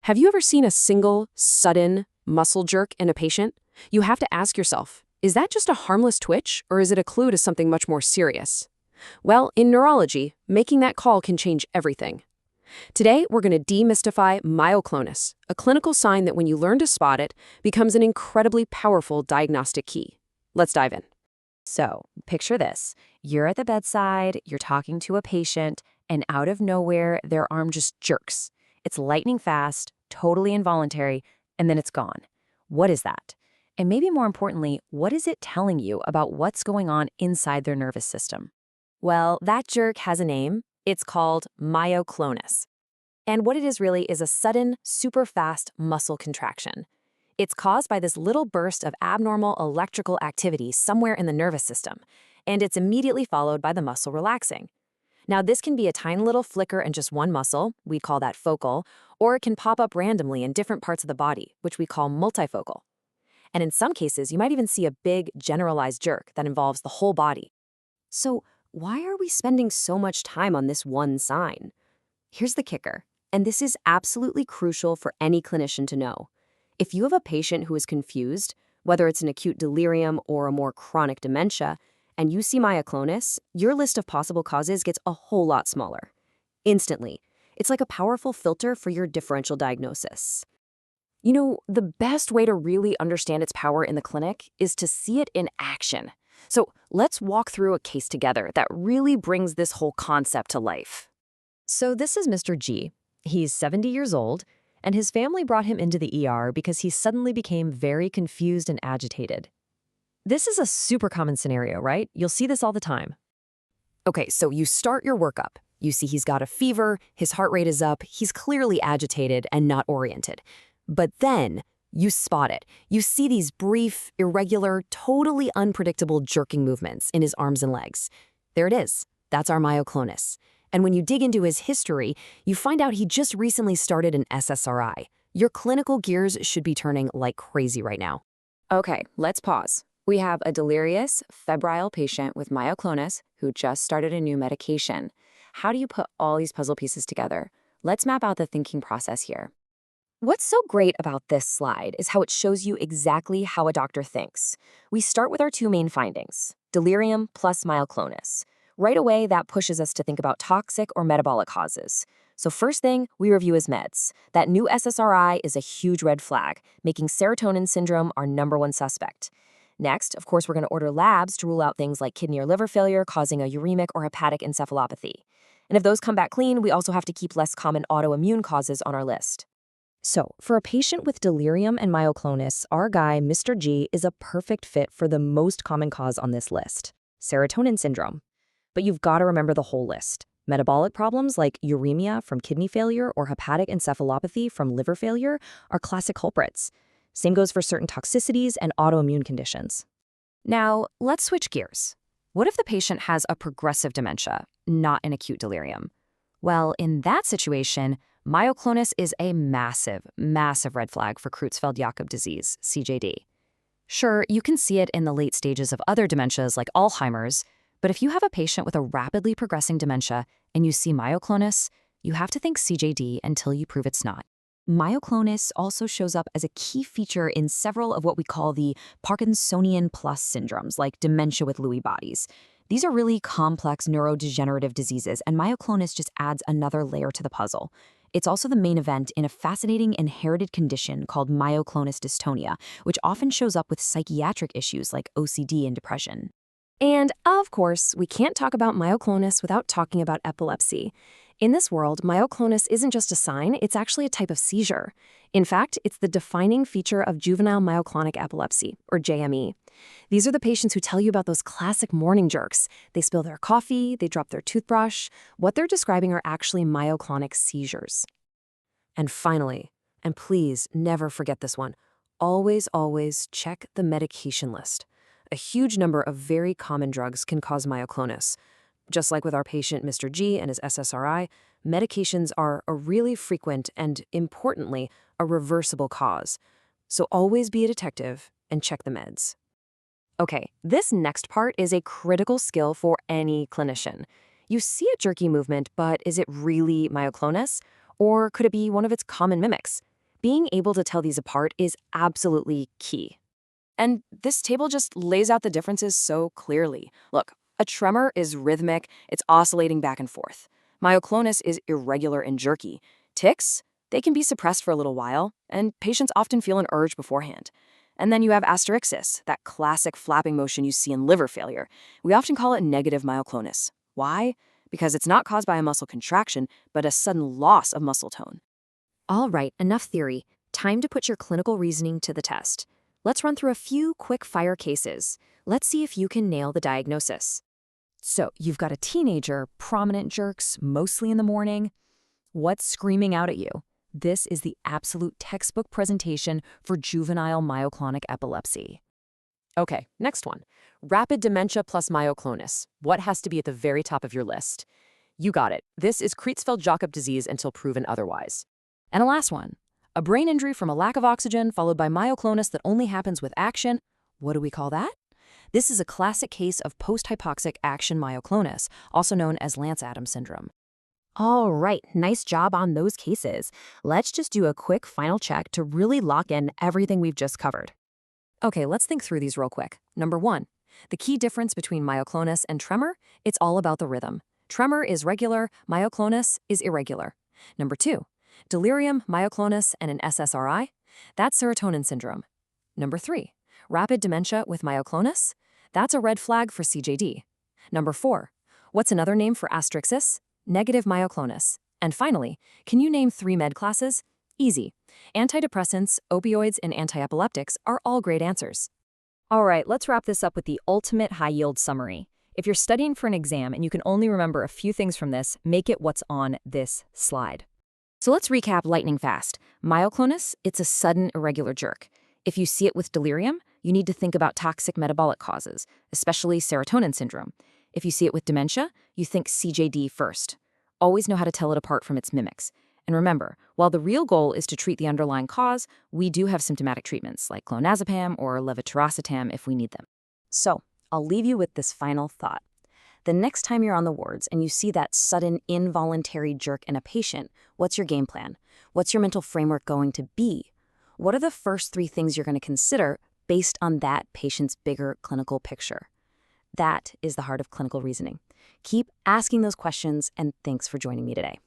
Have you ever seen a single, sudden muscle jerk in a patient? You have to ask yourself, is that just a harmless twitch, or is it a clue to something much more serious? Well, in neurology, making that call can change everything. Today, we're going to demystify myoclonus, a clinical sign that when you learn to spot it, becomes an incredibly powerful diagnostic key. Let's dive in. So, picture this. You're at the bedside, you're talking to a patient, and out of nowhere, their arm just jerks. It's lightning fast, totally involuntary, and then it's gone. What is that? And maybe more importantly, what is it telling you about what's going on inside their nervous system? Well, that jerk has a name. It's called myoclonus. And what it is really is a sudden, super fast muscle contraction. It's caused by this little burst of abnormal electrical activity somewhere in the nervous system, and it's immediately followed by the muscle relaxing. Now, this can be a tiny little flicker in just one muscle, we call that focal, or it can pop up randomly in different parts of the body, which we call multifocal. And in some cases, you might even see a big, generalized jerk that involves the whole body. So, why are we spending so much time on this one sign? Here's the kicker, and this is absolutely crucial for any clinician to know. If you have a patient who is confused, whether it's an acute delirium or a more chronic dementia, and you see myoclonus, your list of possible causes gets a whole lot smaller. Instantly. It's like a powerful filter for your differential diagnosis. You know, the best way to really understand its power in the clinic is to see it in action. So let's walk through a case together that really brings this whole concept to life. So this is Mr. G. He's 70 years old, and his family brought him into the ER because he suddenly became very confused and agitated. This is a super common scenario, right? You'll see this all the time. Okay, so you start your workup. You see he's got a fever, his heart rate is up, he's clearly agitated and not oriented. But then you spot it. You see these brief, irregular, totally unpredictable jerking movements in his arms and legs. There it is. That's our myoclonus. And when you dig into his history, you find out he just recently started an SSRI. Your clinical gears should be turning like crazy right now. Okay, let's pause. We have a delirious, febrile patient with myoclonus who just started a new medication. How do you put all these puzzle pieces together? Let's map out the thinking process here. What's so great about this slide is how it shows you exactly how a doctor thinks. We start with our two main findings, delirium plus myoclonus. Right away, that pushes us to think about toxic or metabolic causes. So first thing, we review his meds. That new SSRI is a huge red flag, making serotonin syndrome our #1 suspect. Next, of course, we're going to order labs to rule out things like kidney or liver failure causing a uremic or hepatic encephalopathy. And if those come back clean, we also have to keep less common autoimmune causes on our list. So, for a patient with delirium and myoclonus, our guy, Mr. G, is a perfect fit for the most common cause on this list, serotonin syndrome. But you've got to remember the whole list. Metabolic problems like uremia from kidney failure or hepatic encephalopathy from liver failure are classic culprits. Same goes for certain toxicities and autoimmune conditions. Now, let's switch gears. What if the patient has a progressive dementia, not an acute delirium? Well, in that situation, myoclonus is a massive, massive red flag for Creutzfeldt-Jakob disease, CJD. Sure, you can see it in the late stages of other dementias like Alzheimer's, but if you have a patient with a rapidly progressing dementia and you see myoclonus, you have to think CJD until you prove it's not. Myoclonus also shows up as a key feature in several of what we call the Parkinsonian plus syndromes, like dementia with Lewy bodies. These are really complex neurodegenerative diseases, and myoclonus just adds another layer to the puzzle. It's also the main event in a fascinating inherited condition called myoclonus dystonia, which often shows up with psychiatric issues like OCD and depression. And, of course, we can't talk about myoclonus without talking about epilepsy. In this world, myoclonus isn't just a sign, it's actually a type of seizure. In fact, it's the defining feature of juvenile myoclonic epilepsy, or JME. These are the patients who tell you about those classic morning jerks. They spill their coffee, they drop their toothbrush. What they're describing are actually myoclonic seizures. And finally, and please never forget this one, always, always check the medication list. A huge number of very common drugs can cause myoclonus. Just like with our patient Mr. G and his SSRI, medications are a really frequent and, importantly, a reversible cause. So always be a detective and check the meds. Okay, this next part is a critical skill for any clinician. You see a jerky movement, but is it really myoclonus? Or could it be one of its common mimics? Being able to tell these apart is absolutely key. And this table just lays out the differences so clearly. Look, a tremor is rhythmic, it's oscillating back and forth. Myoclonus is irregular and jerky. Tics, they can be suppressed for a little while, and patients often feel an urge beforehand. And then you have asterixis, that classic flapping motion you see in liver failure. We often call it negative myoclonus. Why? Because it's not caused by a muscle contraction, but a sudden loss of muscle tone. All right, enough theory. Time to put your clinical reasoning to the test. Let's run through a few quick-fire cases. Let's see if you can nail the diagnosis. So, you've got a teenager, prominent jerks, mostly in the morning. What's screaming out at you? This is the absolute textbook presentation for juvenile myoclonic epilepsy. Okay, next one. Rapid dementia plus myoclonus. What has to be at the very top of your list? You got it. This is Creutzfeldt-Jakob disease until proven otherwise. And a last one. A brain injury from a lack of oxygen followed by myoclonus that only happens with action. What do we call that? This is a classic case of post-hypoxic action myoclonus, also known as Lance-Adams syndrome. All right, nice job on those cases. Let's just do a quick final check to really lock in everything we've just covered. Okay, let's think through these real quick. Number 1, the key difference between myoclonus and tremor, it's all about the rhythm. Tremor is regular, myoclonus is irregular. Number 2, delirium, myoclonus, and an SSRI, that's serotonin syndrome. Number 3, rapid dementia with myoclonus, that's a red flag for CJD. Number 4, what's another name for asterixis? Negative myoclonus. And finally, can you name 3 med classes? Easy. Antidepressants, opioids, and antiepileptics are all great answers. All right, let's wrap this up with the ultimate high-yield summary. If you're studying for an exam and you can only remember a few things from this, make it what's on this slide. So let's recap lightning fast. Myoclonus, it's a sudden irregular jerk. If you see it with delirium, you need to think about toxic metabolic causes, especially serotonin syndrome. If you see it with dementia, you think CJD first. Always know how to tell it apart from its mimics. And remember, while the real goal is to treat the underlying cause, we do have symptomatic treatments like clonazepam or levetiracetam if we need them. So, I'll leave you with this final thought. The next time you're on the wards and you see that sudden involuntary jerk in a patient, what's your game plan? What's your mental framework going to be? What are the first 3 things you're going to consider based on that patient's bigger clinical picture? That is the heart of clinical reasoning. Keep asking those questions, and thanks for joining me today.